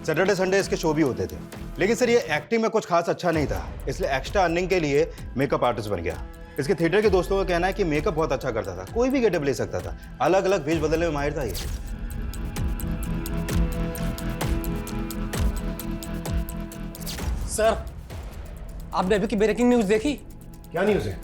सैटरडे संडे इसके शो भी होते थे। लेकिन सर ये एक्टिंग में कुछ खास अच्छा नहीं था, इसलिए एक्स्ट्रा अर्निंग के लिए मेकअप आर्टिस्ट बन गया। इसके थिएटर के दोस्तों का कहना है कि मेकअप बहुत अच्छा करता था, कोई भी गेटअप ले सकता था, अलग अलग भेष बदलने में माहिर था ये। सर आपने अभी की ब्रेकिंग न्यूज देखी? क्या न्यूज है?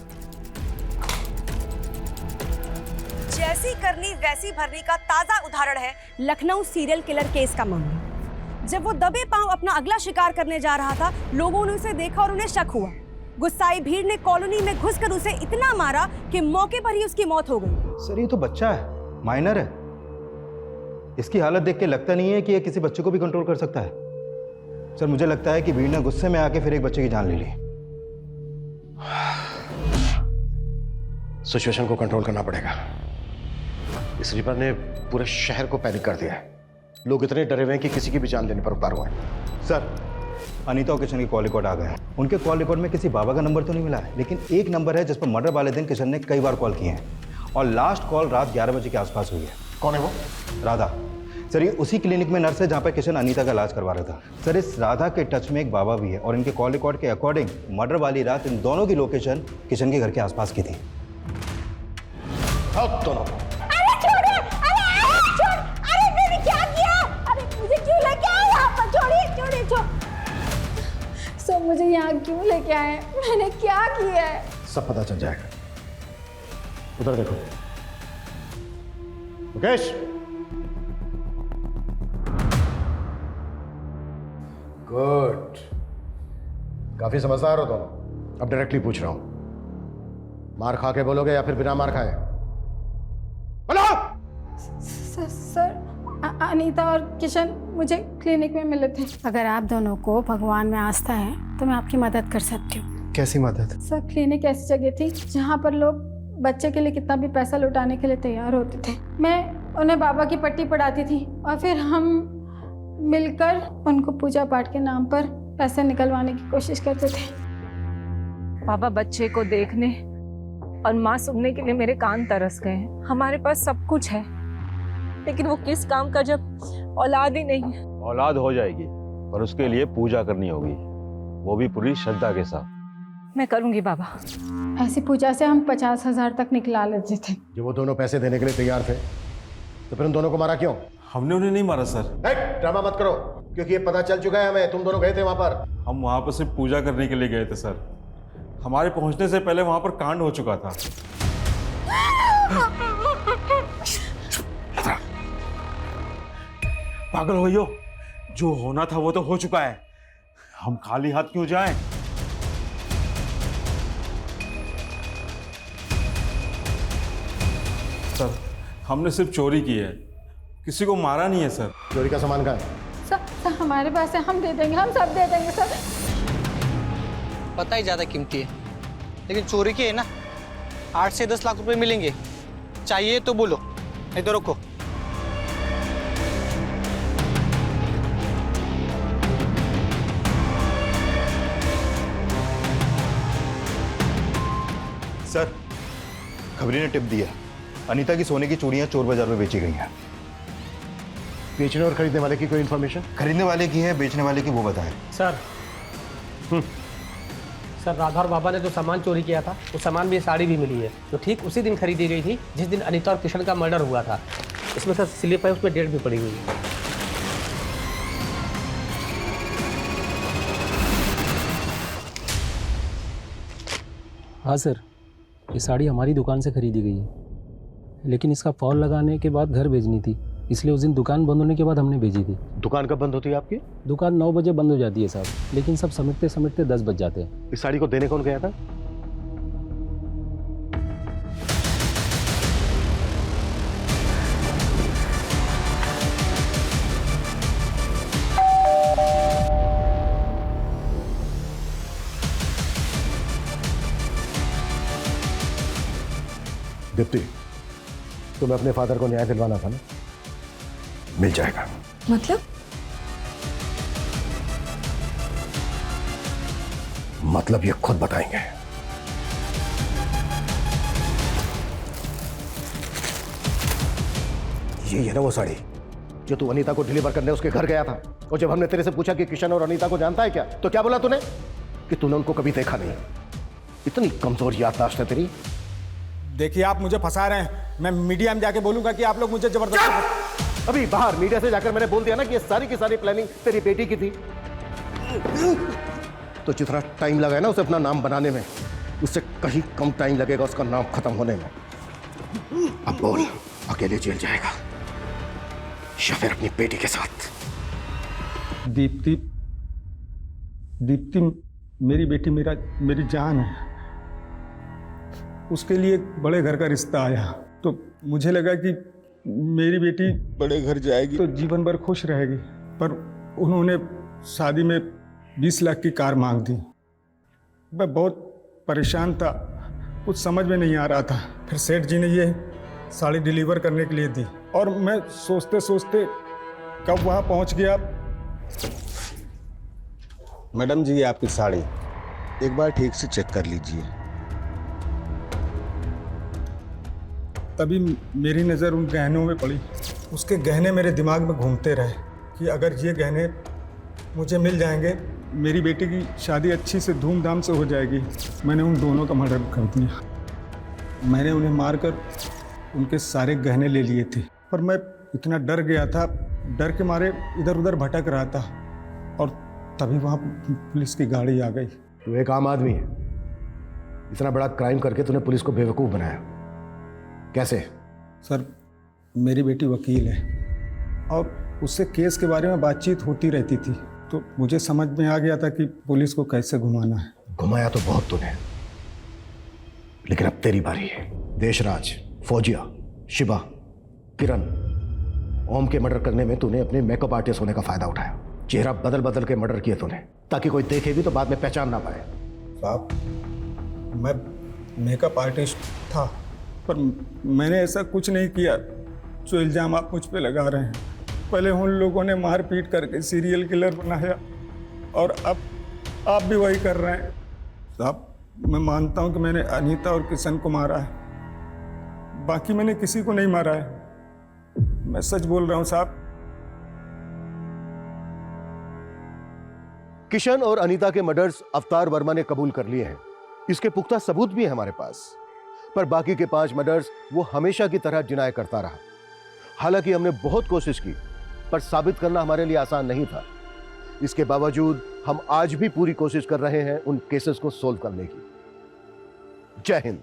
जैसी करनी वैसी भरनी का ताजा उदाहरण है लखनऊ सीरियल किलर केस का मामला। जब वो दबे पांव अपना अगला शिकार करने जा रहा था, लोगों ने उसे देखा और उन्हें शक हुआ। गुस्साई भीड़ ने कॉलोनी में घुसकर उसे इतना मारा कि मौके पर ही उसकी मौत हो गई। सर ये तो बच्चा है, माइनर है, इसकी हालत देख के लगता नहीं है कि ये किसी बच्चे को भी कंट्रोल कर सकता है। सर मुझे लगता है कि भीड़ ने गुस्से में आके फिर एक बच्चे की जान ले ली। सिचुएशन को कंट्रोल करना पड़ेगा। इस रिपर ने पूरे शहर को पैनिक कर दिया है। लोग इतने डरे हुए हैं कि किसी की भी जान लेने पर उतार हुए हैं। सर अनीता और किशन के कॉल रिकॉर्ड आ गए हैं। उनके कॉल रिकॉर्ड में किसी बाबा का नंबर तो नहीं मिला है, लेकिन एक नंबर है जिस पर मर्डर वाले दिन किशन ने कई बार कॉल किए हैं, और लास्ट कॉल रात 11 बजे के आसपास हुई है। कौन है वो? राधा। सर ये उसी क्लिनिक में नर्स है जहाँ पर किशन अनीता का इलाज करवा रहा था। सर इस राधा के टच में एक बाबा भी है, और इनके कॉल रिकॉर्ड के अकॉर्डिंग मर्डर वाली रात इन दोनों की लोकेशन किशन के घर के आसपास की थी। दोनों सर मुझे यहाँ क्यों लेके आए? मैंने क्या किया है? सब पता चल जाएगा। उधर देखो मुकेश। गुड, काफी समझदार हो दोनों। अब डायरेक्टली पूछ रहा हूं, मार खा के बोलोगे या फिर बिना मार खाए? बोलो। सर अनीता और किशन मुझे क्लिनिक में मिले थे। अगर आप दोनों को भगवान में आस्था है तो मैं आपकी मदद कर सकती हूँ। कैसी मदद? सर क्लिनिक ऐसी जगह थी जहाँ पर लोग बच्चे के लिए कितना भी पैसा लुटाने के लिए तैयार होते थे। मैं उन्हें बाबा की पट्टी पढ़ाती थी और फिर हम मिलकर उनको पूजा पाठ के नाम पर पैसे निकलवाने की कोशिश करते थे। बाबा बच्चे को देखने और माँ सुनने के लिए मेरे कान तरस गए हैं। हमारे पास सब कुछ है, लेकिन वो किस काम का जब औलाद ही नहीं है। औलाद हो जाएगी, पर उसके लिए पूजा करनी होगी, वो भी पूरी श्रद्धा के साथ। मैं करूंगी बाबा। ऐसी पूजा से हम 50,000 तक निकला लेते थे। जब वो दोनों पैसे देने के लिए तैयार थे तो फिर उन दोनों को मारा क्यों? हमने उन्हें नहीं मारा सर। ड्रामा मत करो, क्योंकि ये पता चल चुका है हमें, तुम दोनों गए थे वहां पर। हम वहां पर सिर्फ पूजा करने के लिए गए थे सर। हमारे पहुंचने से पहले वहां पर कांड हो चुका था। पागल हो, जो होना था वो तो हो चुका है। हम खाली हाथ क्यों जाएं? सर, हमने सिर्फ चोरी की है, किसी को मारा नहीं है सर। चोरी का सामान कहाँ है? सर हमारे पास है, हम दे देंगे, हम सब दे देंगे सर। पता ही ज़्यादा कीमती है, लेकिन चोरी की है ना, 8 से 10 लाख रुपए मिलेंगे। चाहिए तो बोलो, नहीं तो रखो। सर, खबरी ने टिप दिया, अनीता की सोने की चूड़ियां चोर बाजार में बेची गई हैं। बेचने और खरीदने वाले की कोई इन्फॉर्मेशन? खरीदने वाले की है, बेचने वाले की वो बताए। सर सर राधा और बाबा ने जो सामान चोरी किया था, वो सामान भी साड़ी भी मिली है, जो ठीक उसी दिन खरीदी गई थी जिस दिन अनीता और किशन का मर्डर हुआ था। इसमें सर स्लिप है, उसमें डेट भी पड़ी हुई है। हाँ सर, ये साड़ी हमारी दुकान से खरीदी गई है, लेकिन इसका फॉल लगाने के बाद घर भेजनी थी, इसलिए उस दिन दुकान बंद होने के बाद हमने भेजी थी। दुकान कब बंद होती है आपकी? दुकान 9 बजे बंद हो जाती है साहब, लेकिन सब समेटते समेटते 10 बज जाते हैं। इस साड़ी को देने कौन गया था? दीप्ति, तुम्हें अपने फादर को न्याय दिलवाना था ना? मिल जाएगा। मतलब? मतलब ये खुद बताएंगे। ये है ना वो साड़ी जो तू अनीता को डिलीवर करने उसके घर गया था, और जब हमने तेरे से पूछा कि किशन और अनीता को जानता है क्या, तो क्या बोला तूने? कि तूने उनको कभी देखा नहीं। इतनी कमजोर याददाश्त है तेरी। देखिए, आप मुझे फंसा रहे हैं। मैं मीडिया में जाके बोलूंगा कि आप लोग मुझे जबरदस्ती। अभी बाहर मीडिया से जाकर मैंने बोल दिया ना कि ये सारी की सारी प्लानिंग तेरी बेटी की थी। तो जितना टाइम लगा है ना उसे अपना नाम बनाने में, उससे कहीं कम टाइम लगेगा उसका नाम खत्म होने में। अब बोल, अकेले जेल जाएगा या फिर अपनी बेटी के साथ? दीप्ति, दीप्ति मेरी बेटी मेरी जान है। उसके लिए एक बड़े घर का रिश्ता आया, तो मुझे लगा कि मेरी बेटी बड़े घर जाएगी तो जीवन भर खुश रहेगी, पर उन्होंने शादी में 20 लाख की कार मांग दी। मैं बहुत परेशान था, कुछ समझ में नहीं आ रहा था। फिर सेठ जी ने ये साड़ी डिलीवर करने के लिए दी, और मैं सोचते सोचते कब वहाँ पहुँच गया। मैडम जी, ये आपकी साड़ी एक बार ठीक से चेक कर लीजिए। तभी मेरी नज़र उन गहनों में पड़ी। उसके गहने मेरे दिमाग में घूमते रहे कि अगर ये गहने मुझे मिल जाएंगे, मेरी बेटी की शादी अच्छी से धूमधाम से हो जाएगी। मैंने उन दोनों का मर्डर कर दिया। मैंने उन्हें मारकर उनके सारे गहने ले लिए थे, पर मैं इतना डर गया था, डर के मारे इधर उधर भटक रहा था, और तभी वहाँ पुलिस की गाड़ी आ गई। तू एक आम आदमी है, इतना बड़ा क्राइम करके तूने पुलिस को बेवकूफ़ बनाया, कैसे? सर, मेरी बेटी वकील है और उससे केस के बारे में बातचीत होती रहती थी, तो मुझे समझ में आ गया था कि पुलिस को कैसे घुमाना है। घुमाया तो बहुत तूने, लेकिन अब तेरी बारी है। देशराज, फौजिया, शिवा, किरण, ओम के मर्डर करने में तूने अपने मेकअप आर्टिस्ट होने का फायदा उठाया। चेहरा बदल बदल के मर्डर किए तूने, ताकि कोई देखे भी तो बाद में पहचान ना पाए। साहब, मैं मेकअप आर्टिस्ट था, पर मैंने ऐसा कुछ नहीं किया जो इल्ज़ाम आप मुझ पे लगा रहे हैं। पहले उन लोगों ने मार पीट करके सीरियल किलर बनाया, और अब आप भी वही कर रहे हैं। साहब, मैं मानता हूं कि मैंने अनीता और किशन को मारा है, बाकी मैंने किसी को नहीं मारा है। मैं सच बोल रहा हूं साहब। किशन और अनीता के मर्डर्स अवतार वर्मा ने कबूल कर लिए हैं, इसके पुख्ता सबूत भी है हमारे पास। पर बाकी के 5 मर्डर्स वो हमेशा की तरह डिनाई करता रहा। हालांकि हमने बहुत कोशिश की, पर साबित करना हमारे लिए आसान नहीं था। इसके बावजूद हम आज भी पूरी कोशिश कर रहे हैं उन केसेस को सोल्व करने की। जय हिंद।